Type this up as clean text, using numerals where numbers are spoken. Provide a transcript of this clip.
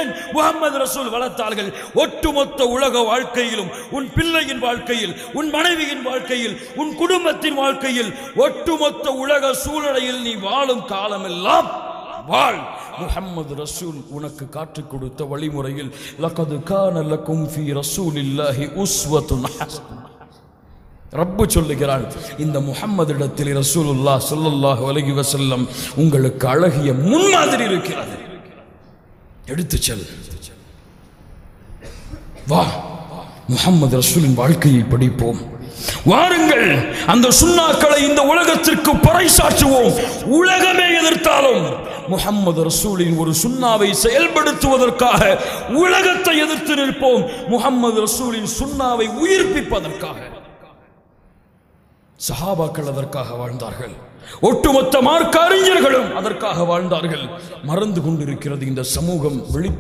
ஏன் முஹம்மது ரசூல் வளர்த்தார்கள்? ஒட்டுமொத்த உலக வாழ்க்கையிலும், உன் பிள்ளையின் வாழ்க்கையில், உன் மனைவியின் வாழ்க்கையில், உன் குடும்பத்தின் வாழ்க்கையில், ஒட்டுமொத்த உலக சூழலையில் நீ வாழும் காலமெல்லாம் வாழ். முஹம்மது ரசூல் உனக்கு காட்டிக் கொடுத்த வழிமுறையில் லகது கான லகும் ஃபீ ரசூலில்லாஹி உஸ்வத்துன் ஹஸனா. ரப்பு சொல்லுகிறான், இந்த முஹம்மதிடத்தில் ரசூலுல்லாஹ் ஸல்லல்லாஹு அலைஹி வஸல்லம் உங்களுக்கு அழகிய முன்மாதிரி இருக்கிறது. எடுத்துச் செல். வா, முஹம்மது ரசூலின் வாழ்க்கையை படிப்போம். வாருங்கள், அந்த சுன்னாக்களை இந்த உலகத்திற்கு பறைசாற்றுவோம். உலகமே எதிர்த்தாலும் முஹம்மது ரசூலின் ஒரு சுன்னாவை செயல்படுத்துவதற்காக உலகத்தை எதிர்த்து நிற்போம். முஹம்மது ரசூலின் சுன்னாவை உயிர்ப்பிப்பதற்காக. சஹாபாக்கள் அதற்காக வாழ்ந்தார்கள். ஒட்டுமொத்த மார்க்க அறிஞர்களும் அதற்காக வாழ்ந்தார்கள். மறந்து கொண்டிருக்கிறது இந்த சமூகம். வெளிப்பட